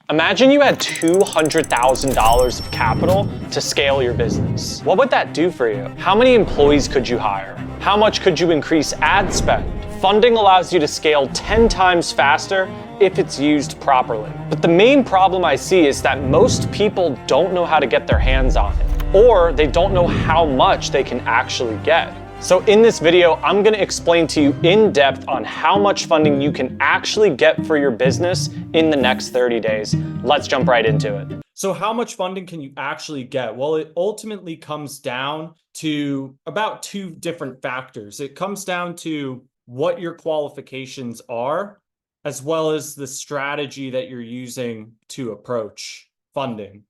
Imagine you had $200,000 of capital to scale your business. What would that do for you? How many employees could you hire? How much could you increase ad spend? Funding allows you to scale 10 times faster if it's used properly. But the main problem I see is that most people don't know how to get their hands on it, or they don't know how much they can actually get. So in this video, I'm gonna explain to you in depth on how much funding you can actually get for your business in the next 30 days. Let's jump right into it. So how much funding can you actually get? Well, it ultimately comes down to about two different factors. It comes down to what your qualifications are, as well as the strategy that you're using to approach funding.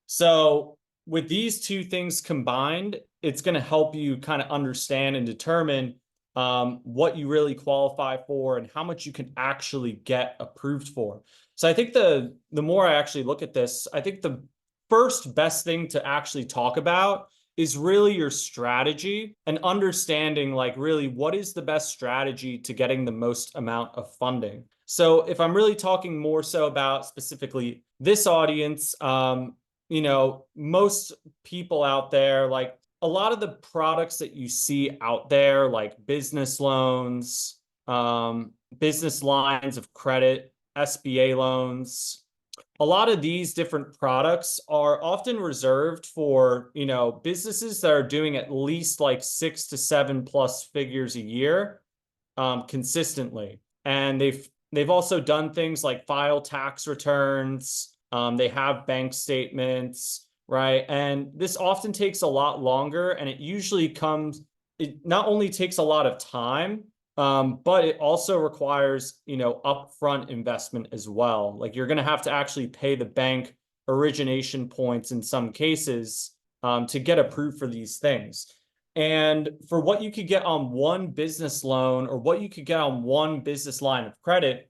So with these two things combined, it's going to help you kind of understand and determine what you really qualify for and how much you can actually get approved for. So I think the more I actually look at this, I think the first best thing to actually talk about is really your strategy and understanding like really what is the best strategy to getting the most amount of funding. So if I'm really talking more so about specifically this audience, most people out there, like a lot of the products that you see out there, like business loans, business lines of credit, SBA loans, a lot of these different products are often reserved for, businesses that are doing at least like 6 to 7+ figures a year, consistently. And they've also done things like file tax returns. They have bank statements, right? And this often takes a lot longer, and it not only takes a lot of time, but it also requires, upfront investment as well. Like you're going to have to actually pay the bank origination points in some cases, to get approved for these things. And for what you could get on one business loan or what you could get on one business line of credit,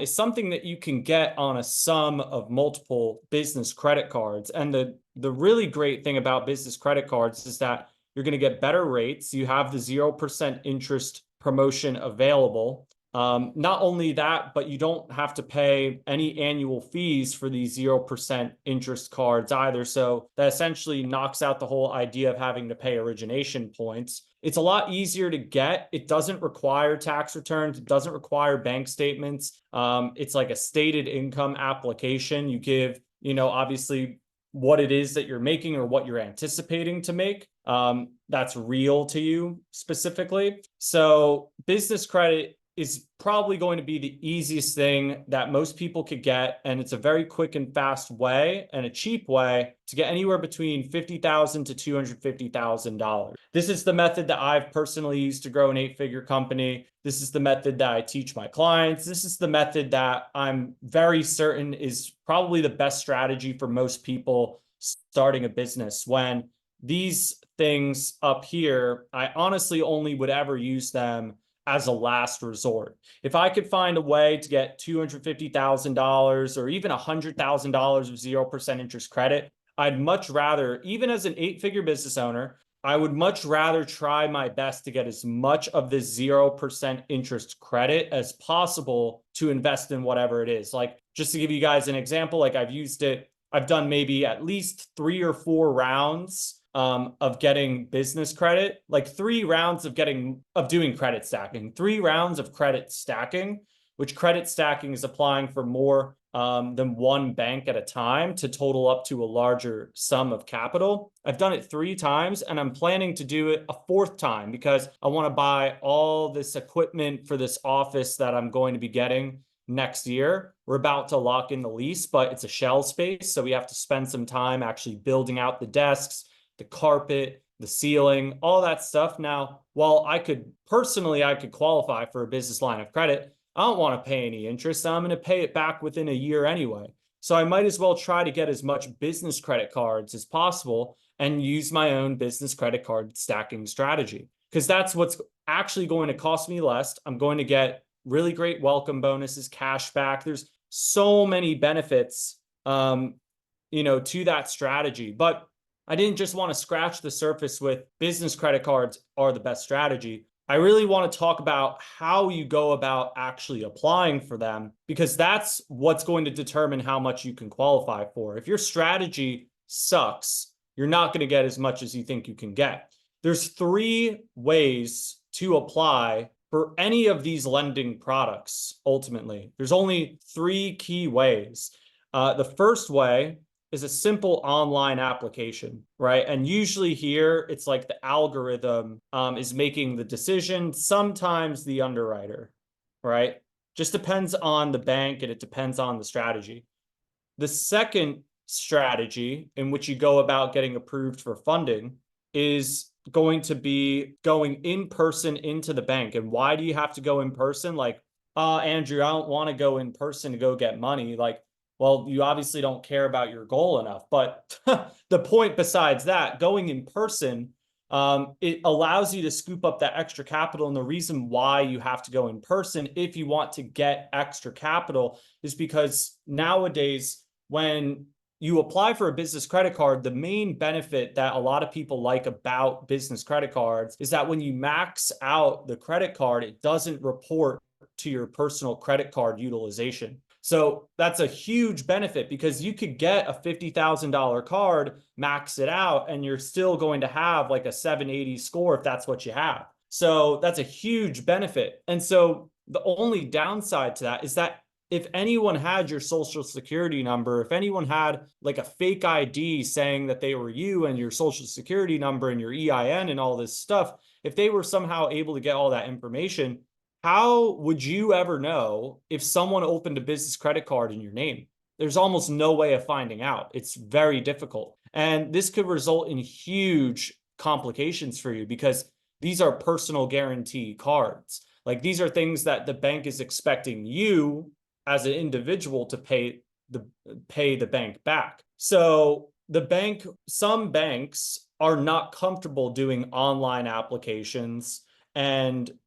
is something that you can get on a sum of multiple business credit cards. And the really great thing about business credit cards is that you're going to get better rates. You have the 0% interest promotion available. Not only that, but you don't have to pay any annual fees for these 0% interest cards either. So that essentially knocks out the whole idea of having to pay origination points. It's a lot easier to get. It doesn't require tax returns. It doesn't require bank statements. It's like a stated income application. You give, obviously what it is that you're making or what you're anticipating to make. That's real to you specifically. So business credit is probably going to be the easiest thing that most people could get. And it's a very quick and fast way and a cheap way to get anywhere between $50,000 to $250,000. This is the method that I've personally used to grow an 8-figure company. This is the method that I teach my clients. This is the method that I'm very certain is probably the best strategy for most people starting a business. When these things up here, I honestly only would ever use them as a last resort. If I could find a way to get $250,000 or even $100,000 of 0% interest credit, I'd much rather, even as an 8-figure business owner, I would much rather try my best to get as much of this 0% interest credit as possible to invest in whatever it is. Like, just to give you guys an example, like I've done maybe at least 3 or 4 rounds of getting business credit, like 3 rounds of doing credit stacking, 3 rounds of credit stacking, which credit stacking is applying for more than one bank at a time to total up to a larger sum of capital. I've done it 3 times, and I'm planning to do it a 4th time because I want to buy all this equipment for this office that I'm going to be getting next year. We're about to lock in the lease, but it's a shell space, so we have to spend some time actually building out the desks, the carpet, the ceiling, all that stuff. Now, while I could qualify for a business line of credit, I don't want to pay any interest. I'm going to pay it back within a year anyway. So I might as well try to get as much business credit cards as possible and use my own business credit card stacking strategy, because that's what's actually going to cost me less. I'm going to get really great welcome bonuses, cash back. There's so many benefits, to that strategy. But I didn't just want to scratch the surface with business credit cards are the best strategy. I really want to talk about how you go about actually applying for them, because that's what's going to determine how much you can qualify for. If your strategy sucks, you're not going to get as much as you think you can get. There's 3 ways to apply for any of these lending products. Ultimately, there's only 3 key ways. The first way is a simple online application, right? And usually here, it's like the algorithm is making the decision, sometimes the underwriter, right? Just depends on the bank and it depends on the strategy. The second strategy in which you go about getting approved for funding is going to be going in person into the bank. And why do you have to go in person? Like, Andrew, I don't want to go in person to go get money. Like, well, you obviously don't care about your goal enough. But the point besides that, going in person, it allows you to scoop up that extra capital. And the reason why you have to go in person if you want to get extra capital is because nowadays, when you apply for a business credit card, the main benefit that a lot of people like about business credit cards is that when you max out the credit card, it doesn't report to your personal credit card utilization. So that's a huge benefit, because you could get a $50,000 card, max it out, and you're still going to have like a 780 score if that's what you have. So that's a huge benefit. And so the only downside to that is that if anyone had your social security number, if anyone had like a fake ID saying that they were you and your social security number and your EIN and all this stuff, if they were somehow able to get all that information, how would you ever know if someone opened a business credit card in your name? There's almost no way of finding out. It's very difficult. And this could result in huge complications for you, because these are personal guarantee cards. Like, these are things that the bank is expecting you as an individual to pay the bank back. So some banks are not comfortable doing online applications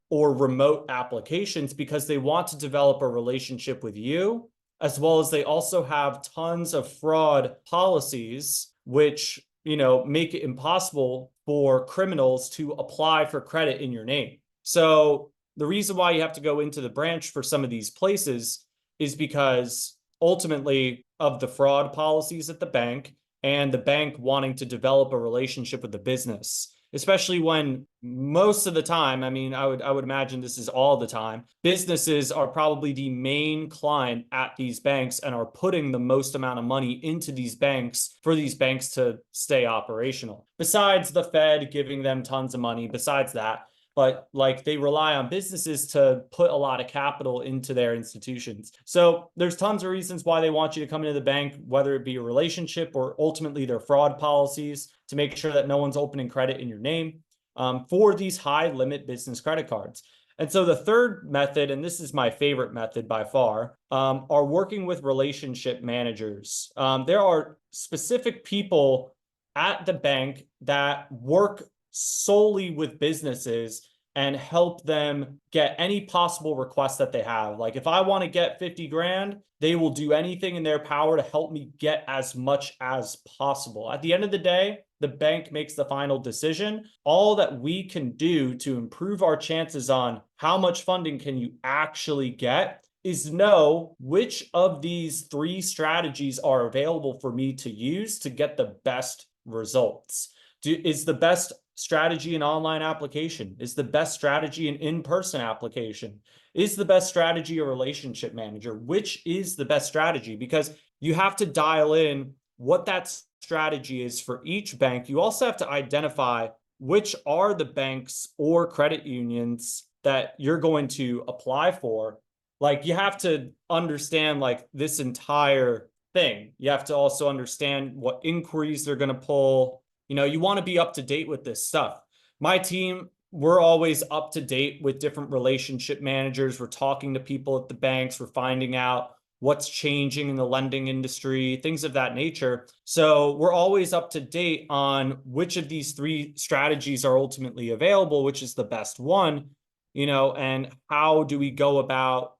or remote applications, because they want to develop a relationship with you, as well as they also have tons of fraud policies, which, make it impossible for criminals to apply for credit in your name. So the reason why you have to go into the branch for some of these places is because ultimately of the fraud policies at the bank, and the bank wanting to develop a relationship with the business, especially when most of the time, I mean, I would imagine this is all the time, businesses are probably the main client at these banks and are putting the most amount of money into these banks for these banks to stay operational. Besides the Fed giving them tons of money, besides that, but like, they rely on businesses to put a lot of capital into their institutions. So there's tons of reasons why they want you to come into the bank, whether it be a relationship or ultimately their fraud policies, to make sure that no one's opening credit in your name for these high limit business credit cards. And so the third method, and this is my favorite method by far, are working with relationship managers. There are specific people at the bank that work solely with businesses and help them get any possible request that they have. Like, if I want to get 50 grand, they will do anything in their power to help me get as much as possible. At the end of the day, the bank makes the final decision. All that we can do to improve our chances on how much funding can you actually get is know which of these 3 strategies are available for me to use to get the best results. Is the best strategy an online application? Is the best strategy an in-person application? Is the best strategy a relationship manager? Which is the best strategy? Because you have to dial in what that strategy is for each bank. You also have to identify which are the banks or credit unions that you're going to apply for. Like, you have to understand like this entire thing. You have to also understand what inquiries they're going to pull. You want to be up to date with this stuff. My team, we're always up to date with different relationship managers. We're talking to people at the banks. We're finding out what's changing in the lending industry, things of that nature. So we're always up to date on which of these 3 strategies are ultimately available, which is the best one, and how do we go about,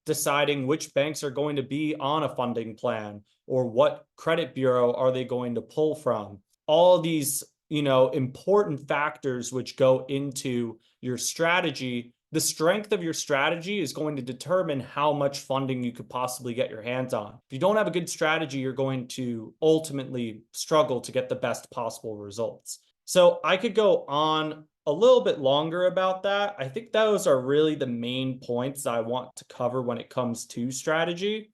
deciding which banks are going to be on a funding plan, or what credit bureau are they going to pull from. All of these important factors which go into your strategy. The strength of your strategy is going to determine how much funding you could possibly get your hands on. If you don't have a good strategy, you're going to ultimately struggle to get the best possible results. So I could go on a little bit longer about that. I think those are really the main points I want to cover when it comes to strategy.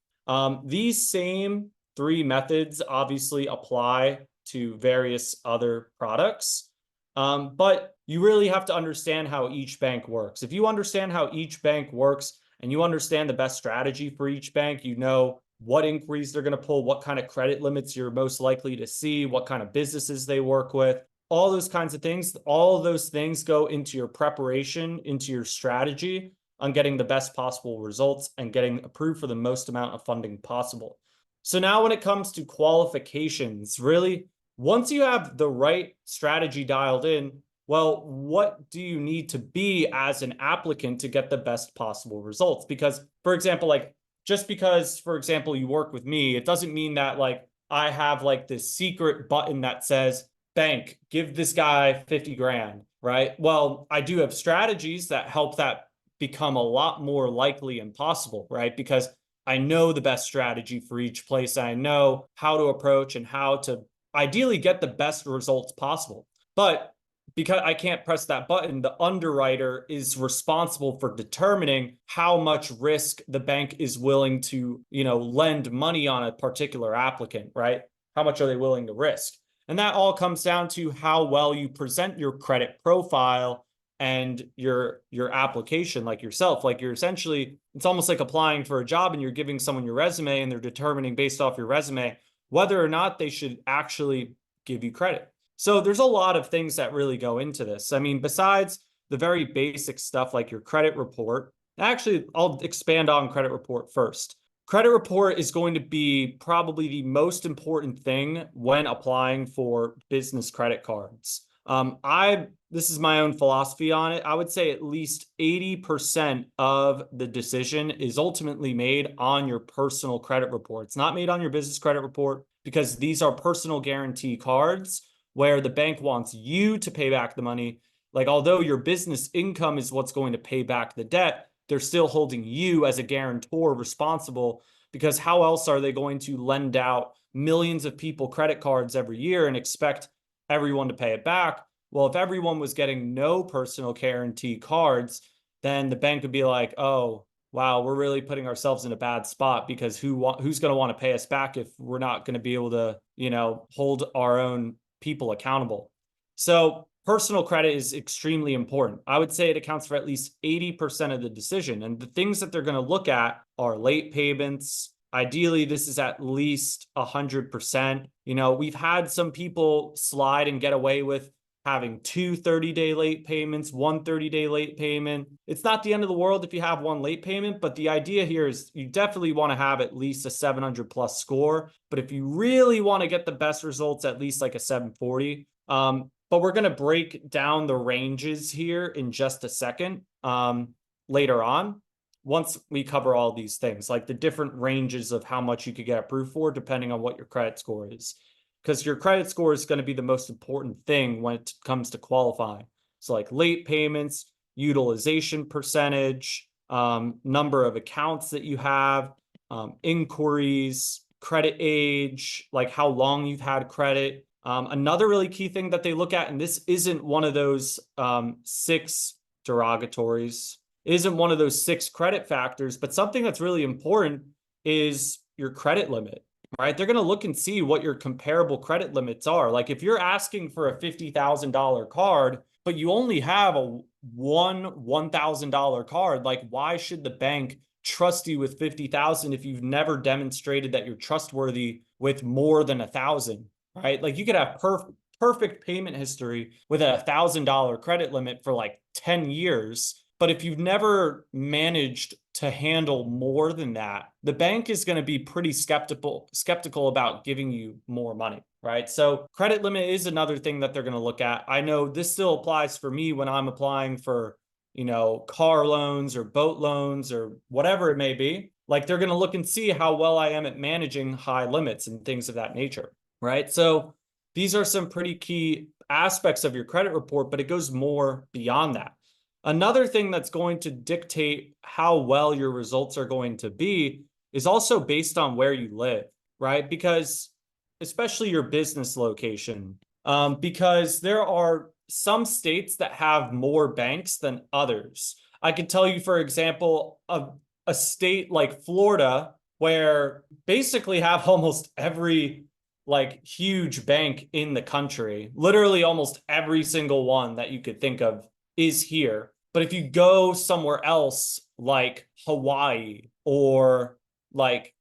These same three methods obviously apply to various other products. But you really have to understand how each bank works. If you understand how each bank works and you understand the best strategy for each bank, you know what inquiries they're going to pull, what kind of credit limits you're most likely to see, what kind of businesses they work with, all those kinds of things. All of those things go into your preparation, into your strategy on getting the best possible results and getting approved for the most amount of funding possible. So now when it comes to qualifications, really, once you have the right strategy dialed in, well, what do you need to be as an applicant to get the best possible results? Because, for example, like just because, for example, you work with me, it doesn't mean that like I have like this secret button that says, bank, give this guy 50 grand, right? Well, I do have strategies that help that become a lot more likely and possible, right? Because I know the best strategy for each place. I know how to approach and how to ideally get the best results possible. But because I can't press that button, the underwriter is responsible for determining how much risk the bank is willing to, lend money on a particular applicant, right? How much are they willing to risk? And that all comes down to how well you present your credit profile and your application, like yourself. Like you're essentially, it's almost like applying for a job and you're giving someone your resume and they're determining based off your resume whether or not they should actually give you credit. So there's a lot of things that really go into this. I mean, besides the very basic stuff like your credit report, actually, I'll expand on credit report first. Credit report is going to be probably the most important thing when applying for business credit cards. This is my own philosophy on it. I would say at least 80% of the decision is ultimately made on your personal credit report. It's not made on your business credit report because these are personal guarantee cards where the bank wants you to pay back the money. Like, although your business income is what's going to pay back the debt, they're still holding you as a guarantor responsible, because how else are they going to lend out millions of people credit cards every year and expect everyone to pay it back? Well, if everyone was getting no personal guarantee cards, then the bank would be like, oh, wow, we're really putting ourselves in a bad spot, because who's going to want to pay us back if we're not going to be able to, hold our own people accountable? So personal credit is extremely important. I would say it accounts for at least 80% of the decision. And the things that they're going to look at are late payments. Ideally, this is at least 100%. We've had some people slide and get away with having 2 30-day late payments, 1 30-day late payment. It's not the end of the world if you have one late payment, but the idea here is you definitely want to have at least a 700 plus score. But if you really want to get the best results, at least like a 740. But we're going to break down the ranges here in just a second later on, once we cover all these things, like the different ranges of how much you could get approved for, depending on what your credit score is. Because your credit score is going to be the most important thing when it comes to qualifying. So like late payments, utilization percentage, number of accounts that you have, inquiries, credit age, like how long you've had credit. Another really key thing that they look at, and this isn't one of those 6 derogatories, isn't one of those 6 credit factors, but something that's really important is your credit limit, right? They're going to look and see what your comparable credit limits are. Like if you're asking for a $50,000 card, but you only have a $1,000 card, like why should the bank trust you with 50,000 if you've never demonstrated that you're trustworthy with more than 1,000? Right? Like you could have perfect payment history with a $1,000 credit limit for like 10 years. But if you've never managed to handle more than that, the bank is going to be pretty skeptical about giving you more money, right? So credit limit is another thing that they're going to look at. I know this still applies for me when I'm applying for, car loans or boat loans or whatever it may be. Like they're going to look and see how well I am at managing high limits and things of that nature. Right. So these are some pretty key aspects of your credit report, but it goes more beyond that. Another thing that's going to dictate how well your results are going to be is also based on where you live, right? Because especially your business location, because there are some states that have more banks than others. I can tell you, for example, a state like Florida, where basically have almost every like huge bank in the country, literally almost every single one that you could think of is here. But if you go somewhere else, like Hawaii or like,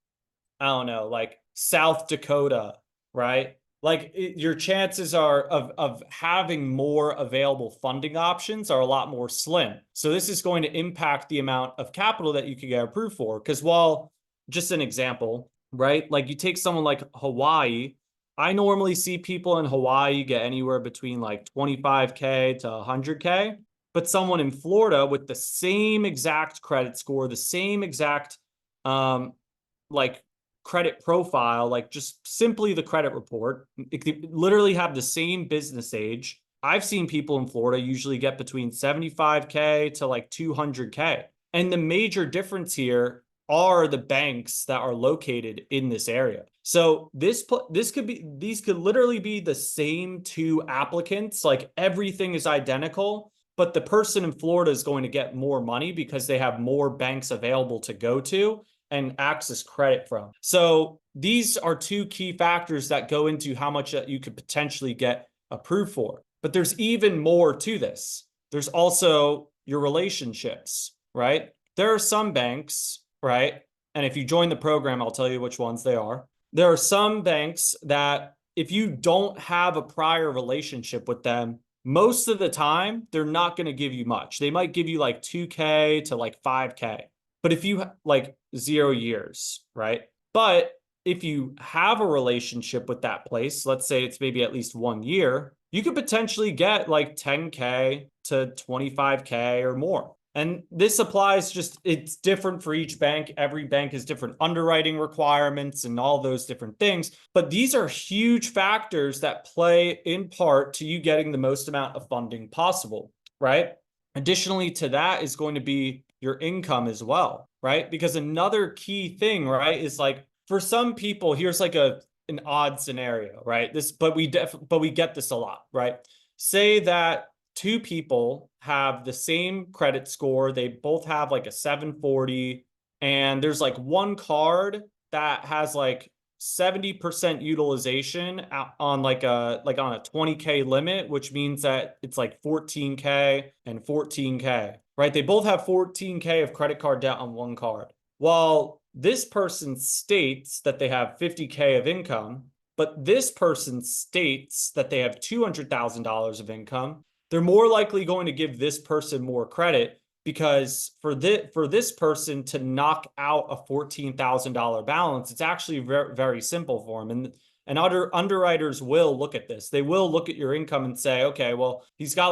I don't know, like South Dakota, right? Like your chances are of having more available funding options are a lot more slim. So this is going to impact the amount of capital that you could get approved for. Because while, just an example, right? Like you take someone like Hawaii, I normally see people in Hawaii get anywhere between like 25K to 100K. But someone in Florida with the same exact credit score, the same exact like credit profile, like just simply the credit report, it could literally have the same business age. I've seen people in Florida usually get between 75K to like 200K. And the major difference here are the banks that are located in this area. So this could be, these could literally be the same two applicants, like everything is identical, but the person in Florida is going to get more money because they have more banks available to go to and access credit from. So these are two key factors that go into how much you could potentially get approved for. But there's even more to this. There's also your relationships, right? There are some banks, right? And if you join the program, I'll tell you which ones they are. There are some banks that if you don't have a prior relationship with them, most of the time, they're not going to give you much. They might give you like 2K to like 5K. But if you like 0 years, right? But if you have a relationship with that place, let's say it's maybe at least 1 year, you could potentially get like 10K to 25K or more. And this applies just, it's different for each bank. Every bank has different underwriting requirements and all those different things. But these are huge factors that play in part to you getting the most amount of funding possible, right? Additionally to that is going to be your income as well, right? Because another key thing, right, is like for some people, here's like an odd scenario, right? But we get this a lot, right? Say that two people have the same credit score, they both have like a 740, and there's like one card that has like 70% utilization on like on a 20K limit, which means that it's like 14K and 14K, right? They both have 14K of credit card debt on one card. While this person states that they have 50K of income, but this person states that they have $200,000 of income, they're more likely going to give this person more credit because for this person to knock out a $14,000 balance, it's actually very, very simple for them. And other underwriters will look at this. They will look at your income and say, okay, well, he's got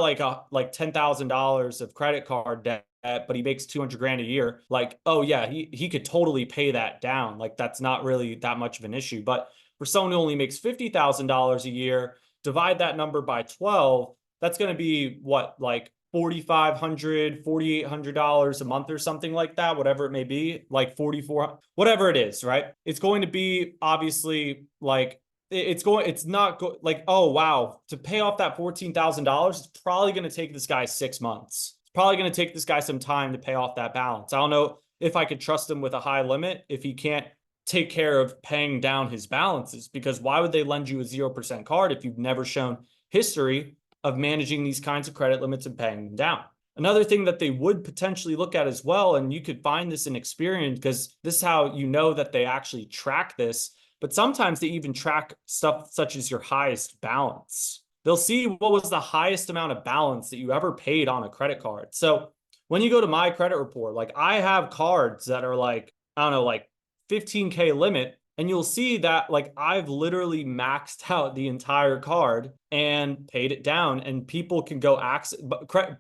like $10,000 of credit card debt, but he makes 200 grand a year. Like, oh yeah, he could totally pay that down. Like that's not really that much of an issue. But for someone who only makes $50,000 a year, divide that number by 12. That's going to be what, like $4,500, $4,800 a month or something like that, whatever it may be, like 44, whatever it is, right? It's going to be obviously like, it's not like, oh, wow, to pay off that $14,000, it's probably going to take this guy 6 months. It's probably going to take this guy some time to pay off that balance. I don't know if I could trust him with a high limit if he can't take care of paying down his balances, because why would they lend you a 0% card if you've never shown history of managing these kinds of credit limits and paying them down? Another thing that they would potentially look at as well, and you could find this in Experian because this is how you know that they actually track this, but sometimes they even track stuff such as your highest balance. They'll see what was the highest amount of balance that you ever paid on a credit card. So when you go to my credit report, like I have cards that are like, I don't know, like 15K limit, and you'll see that like I've literally maxed out the entire card and paid it down, and people can go access,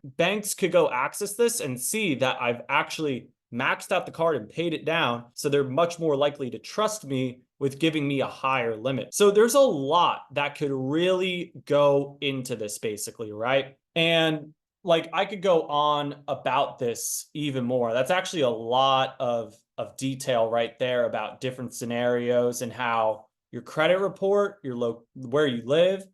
banks could go access this and see that I've actually maxed out the card and paid it down. So they're much more likely to trust me with giving me a higher limit. So there's a lot that could really go into this basically, right? And like I could go on about this even more. That's actually a lot of detail right there about different scenarios and how your credit report, where you live,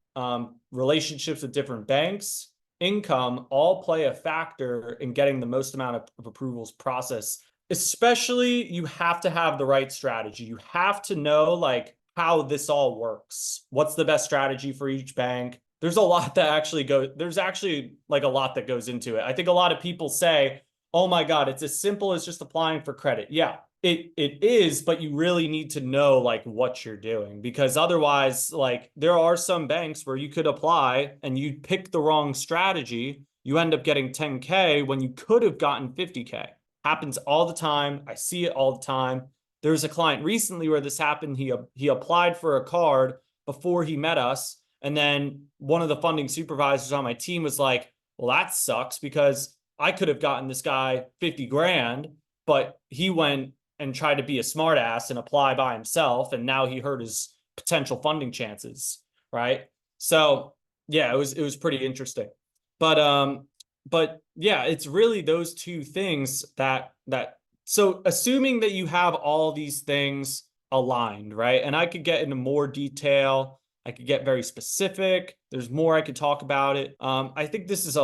relationships with different banks, income all play a factor in getting the most amount of approvals processed. Especially, you have to have the right strategy. You have to know like how this all works. What's the best strategy for each bank? There's a lot that there's actually like a lot that goes into it. I think a lot of people say, oh my God, it's as simple as just applying for credit. Yeah, it is, but you really need to know like what you're doing, because otherwise, like there are some banks where you could apply and you pick the wrong strategy. You end up getting 10K when you could have gotten 50K. Happens all the time. I see it all the time. There was a client recently where this happened. He applied for a card before he met us. And then one of the funding supervisors on my team was like, well, that sucks because I could have gotten this guy 50 grand, but he went and tried to be a smartass and apply by himself. And now he hurt his potential funding chances. Right. So yeah, it was pretty interesting. But yeah, it's really those two things so assuming that you have all these things aligned, right? And I could get into more detail. I could get very specific. There's more I could talk about it. I think this is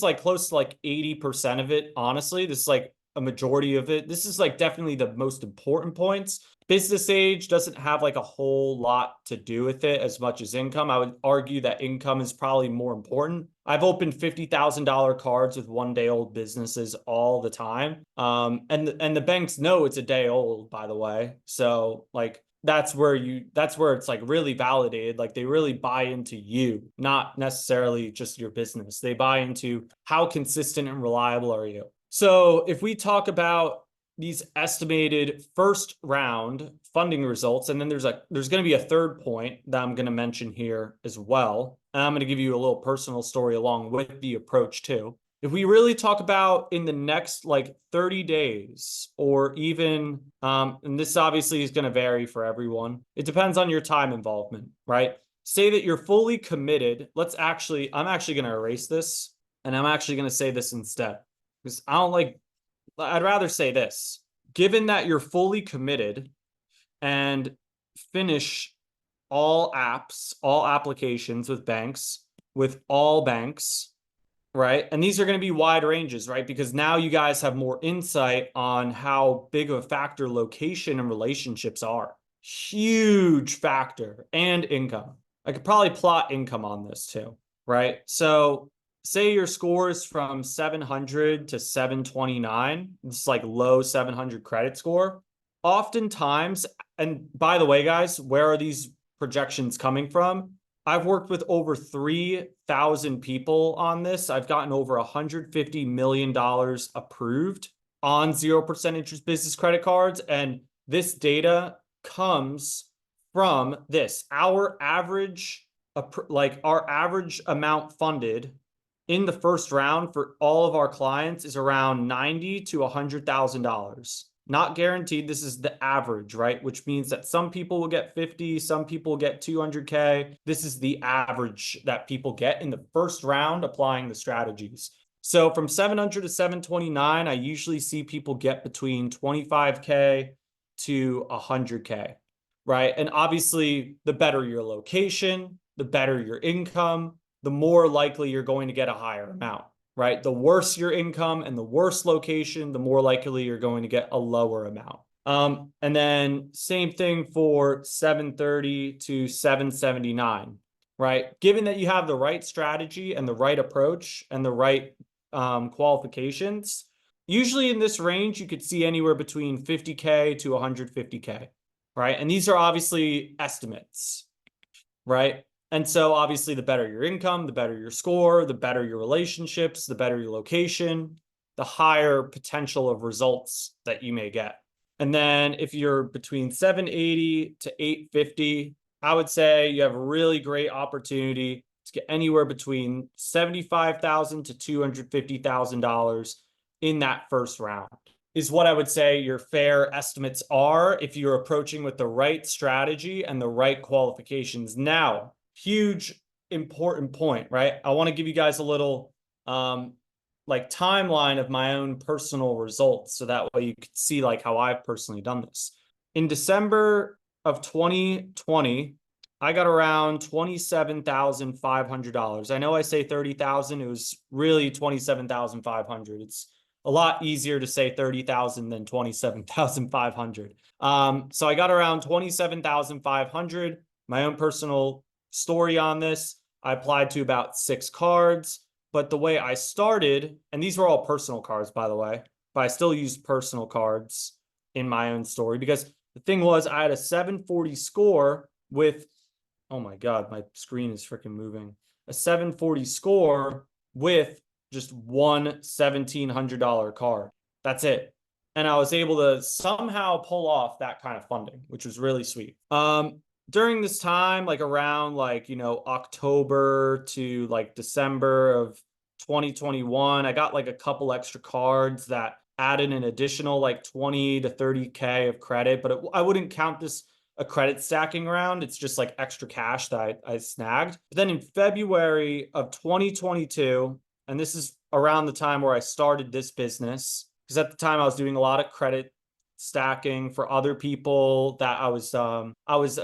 like close to like 80% of it. Honestly, this is like a majority of it. This is like definitely the most important points. Business age doesn't have like a whole lot to do with it as much as income. I would argue that income is probably more important. I've opened $50,000 cards with 1 day old businesses all the time. And the banks know it's a day old, by the way. So like that's where it's like really validated. Like they really buy into you, not necessarily just your business. They buy into how consistent and reliable are you. So if we talk about these estimated first round funding results, and then there's going to be a third point that I'm going to mention here as well. And I'm going to give you a little personal story along with the approach too. If we really talk about in the next like 30 days or even, and this obviously is going to vary for everyone. It depends on your time involvement, right? Say that you're fully committed. I'm actually going to erase this and I'm actually going to say this instead because I'd rather say this. Given that you're fully committed and finish all applications with all banks, right? And these are going to be wide ranges, right? Because now you guys have more insight on how big of a factor location and relationships are. Huge factor, and income. I could probably plot income on this too, right? So say your score is from 700 to 729. It's like low 700 credit score. Oftentimes, and by the way, guys, where are these projections coming from? I've worked with over 3,000 people on this. I've gotten over $150 million approved on 0% interest business credit cards. And this data comes from this. Our average amount funded in the first round for all of our clients is around $90,000 to $100,000. Not guaranteed. This is the average, right? Which means that some people will get 50, some people get 200K. This is the average that people get in the first round applying the strategies. So from 700 to 729, I usually see people get between 25K to 100K, right? And obviously, the better your location, the better your income, the more likely you're going to get a higher amount, right? The worse your income and the worse location, the more likely you're going to get a lower amount. And then same thing for 730 to 779, right? Given that you have the right strategy and the right approach and the right qualifications, usually in this range, you could see anywhere between 50K to 150K, right? And these are obviously estimates, right? And so obviously the better your income, the better your score, the better your relationships, the better your location, the higher potential of results that you may get. And then if you're between 780 to 850, I would say you have a really great opportunity to get anywhere between $75,000 to $250,000 in that first round. is what I would say your fair estimates are if you're approaching with the right strategy and the right qualifications. Now, huge important point, right? I want to give you guys a little like timeline of my own personal results so that way you could see like how I've personally done this. In December of 2020, I got around $27,500. I know I say 30,000, it was really 27,500. It's a lot easier to say 30,000 than 27,500. So I got around 27,500. My own personal story on this, I applied to about 6 cards, but the way I started, and these were all personal cards, by the way, but I still used personal cards in my own story because the thing was I had a 740 score with, oh my God, my screen is freaking moving. A 740 score with just one $1,700 card. That's it. And I was able to somehow pull off that kind of funding, which was really sweet. During this time, like around like, you know, October to like December of 2021, I got like a couple extra cards that added an additional like 20 to 30K of credit, but I wouldn't count this a credit stacking round. It's just like extra cash that I snagged. But then in February of 2022, and this is around the time where I started this business, because at the time I was doing a lot of credit stacking for other people that I was a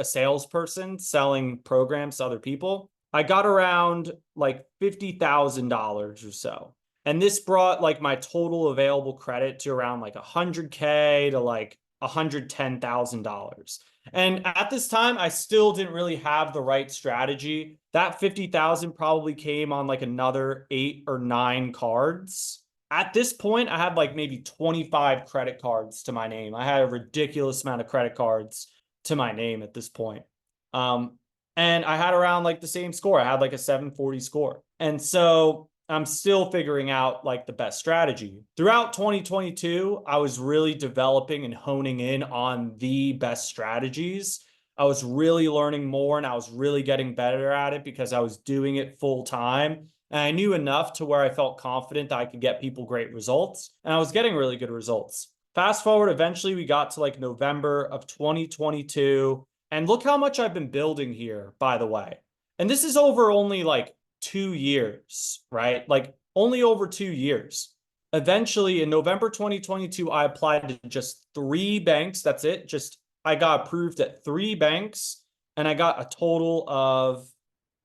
salesperson selling programs to other people. I got around like $50,000 or so. And this brought like my total available credit to around like 100K to like $110,000. And at this time, I still didn't really have the right strategy. That 50,000 probably came on like another 8 or 9 cards. At this point, I had like maybe 25 credit cards to my name. I had a ridiculous amount of credit cards to my name at this point. And I had around like the same score. I had like a 740 score. And so I'm still figuring out like the best strategy. Throughout 2022, I was really developing and honing in on the best strategies. I was really learning more and I was really getting better at it because I was doing it full time. And I knew enough to where I felt confident that I could get people great results. And I was getting really good results. Fast forward, eventually we got to like November of 2022. And look how much I've been building here, by the way. And this is over only like 2 years, right? Like only over 2 years. Eventually in November 2022, I applied to just 3 banks. That's it. Just I got approved at 3 banks and I got a total of,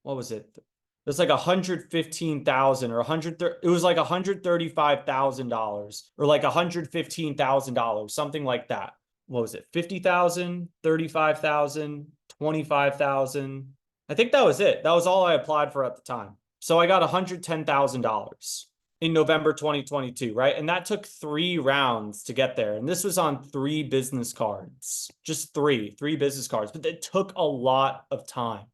what was it? It was like 115,000 or 100. It was like $135,000 or like $115,000, something like that. What was it? 50,000, 35,000, 25,000. I think that was it. That was all I applied for at the time. So I got $110,000 in November 2022, right? And that took 3 rounds to get there. And this was on 3 business cards, just 3 business cards, but it took a lot of time.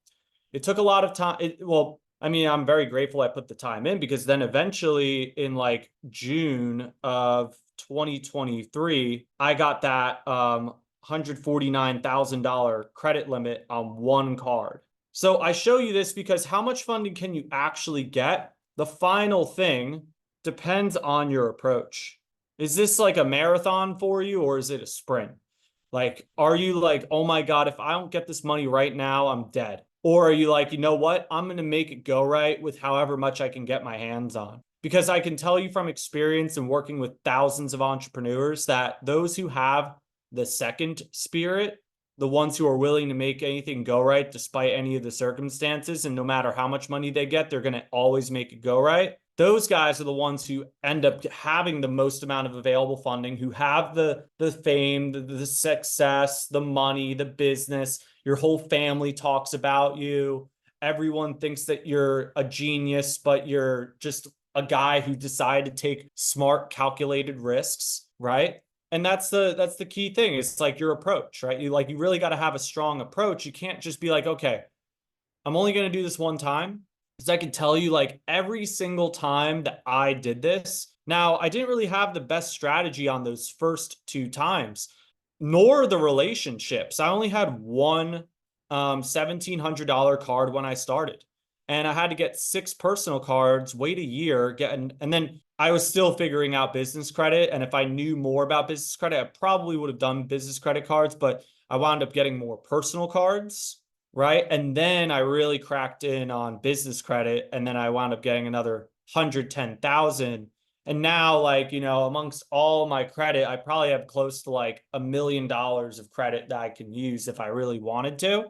It took a lot of time. Well, I mean, I'm very grateful I put the time in because then eventually in like June of 2023, I got that $149,000 credit limit on 1 card. So I show you this because how much funding can you actually get? The final thing depends on your approach. Is this like a marathon for you or is it a sprint? Like, are you like, oh my God, if I don't get this money right now, I'm dead? Or are you like, you know what? I'm going to make it go right with however much I can get my hands on. Because I can tell you from experience and working with thousands of entrepreneurs that those who have the second spirit, the ones who are willing to make anything go right despite any of the circumstances, and no matter how much money they get, they're going to always make it go right. Those guys are the ones who end up having the most amount of available funding, who have the fame, the success, the money, the business. Your whole family talks about you. Everyone thinks that you're a genius, but you're just a guy who decided to take smart, calculated risks, right? And that's the key thing. It's like your approach, right? You really got to have a strong approach. You can't just be like, okay, I'm only going to do this one time. Because I can tell you like every single time that I did this, now I didn't really have the best strategy on those first 2 times, nor the relationships. I only had one $1,700 card when I started. And I had to get 6 personal cards, wait a year, and then I was still figuring out business credit. And if I knew more about business credit, I probably would have done business credit cards, but I wound up getting more personal cards, right? And then I really cracked in on business credit. And then I wound up getting another 110,000. And now, like, amongst all my credit, I probably have close to like $1 million of credit that I can use if I really wanted to.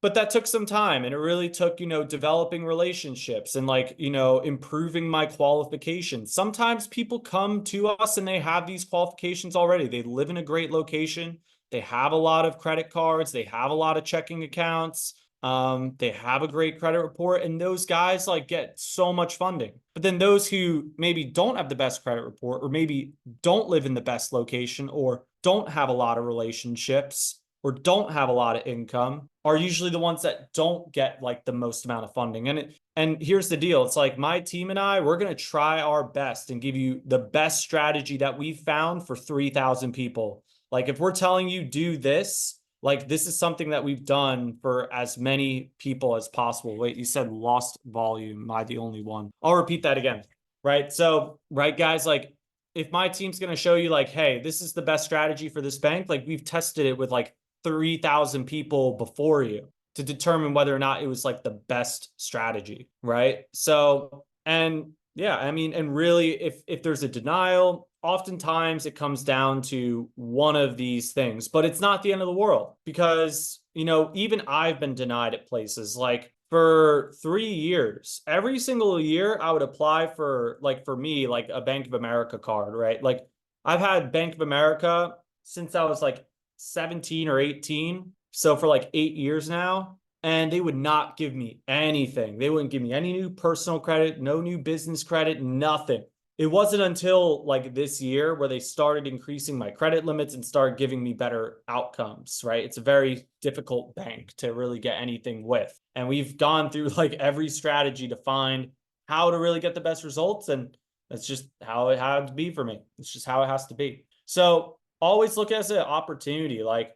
But that took some time, and it really took, developing relationships and like, improving my qualifications. Sometimes people come to us and they have these qualifications already. They live in a great location. They have a lot of credit cards. They have a lot of checking accounts. They have a great credit report, and those guys like get so much funding. But then those who maybe don't have the best credit report, or maybe don't live in the best location, or don't have a lot of relationships, or don't have a lot of income, are usually the ones that don't get like the most amount of funding. And here's the deal. It's like my team and I, we're going to try our best and give you the best strategy that we've found for 3,000 people. Like if we're telling you do this, like this is something that we've done for as many people as possible. Wait, you said lost volume. Am I the only one? I'll repeat that again. Right. So, right, guys, like if my team's going to show you like, hey, this is the best strategy for this bank, like we've tested it with like 3,000 people before you to determine whether or not it was like the best strategy, right? So, and yeah, I mean, and really, if there's a denial, oftentimes it comes down to one of these things, but it's not the end of the world because, even I've been denied at places like for 3 years. Every single year I would apply for, like, for me, like a Bank of America card, right? Like I've had Bank of America since I was like 17 or 18. So for like 8 years now, and they would not give me anything. They wouldn't give me any new personal credit, no new business credit, nothing. It wasn't until like this year where they started increasing my credit limits and started giving me better outcomes, right? It's a very difficult bank to really get anything with. And we've gone through like every strategy to find how to really get the best results. And that's just how it had to be for me. It's just how it has to be. So always look at it as an opportunity, like,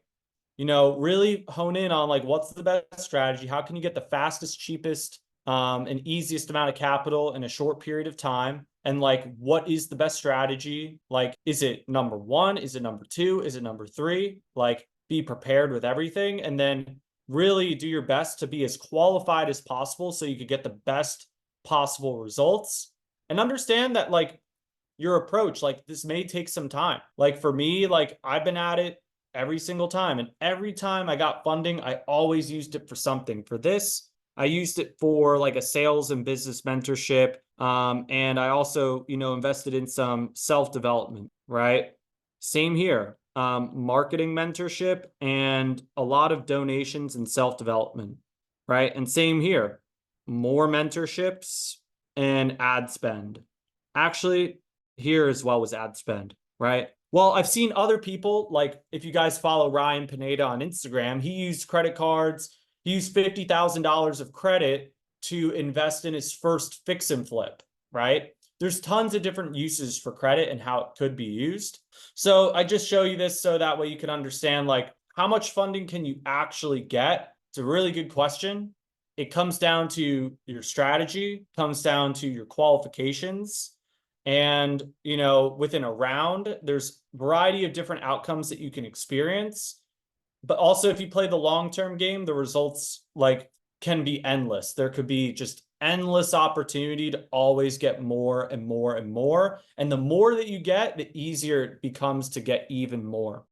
really hone in on like, what's the best strategy? How can you get the fastest, cheapest, and easiest amount of capital in a short period of time? And like, what is the best strategy? Like, is it number one? Is it number two? Is it number three? Like, be prepared with everything, and then really do your best to be as qualified as possible so you could get the best possible results. And understand that like your approach, like this may take some time. Like for me, like I've been at it every single time. And every time I got funding, I always used it for something. For this, I used it for like a sales and business mentorship. And I also, invested in some self-development, right? Same here. Marketing mentorship and a lot of donations and self-development, right? And same here. More mentorships and ad spend. Actually, here as well was ad spend, right? Well, I've seen other people, like if you guys follow Ryan Pineda on Instagram, he used credit cards. He used $50,000 of credit to invest in his first fix and flip, right? There's tons of different uses for credit and how it could be used. So I just show you this so that way you can understand like how much funding can you actually get? It's a really good question. It comes down to your strategy, comes down to your qualifications. And, within a round, there's a variety of different outcomes that you can experience. But also, if you play the long-term game, the results like can be endless. There could be just endless opportunity to always get more and more and more. And the more that you get, the easier it becomes to get even more.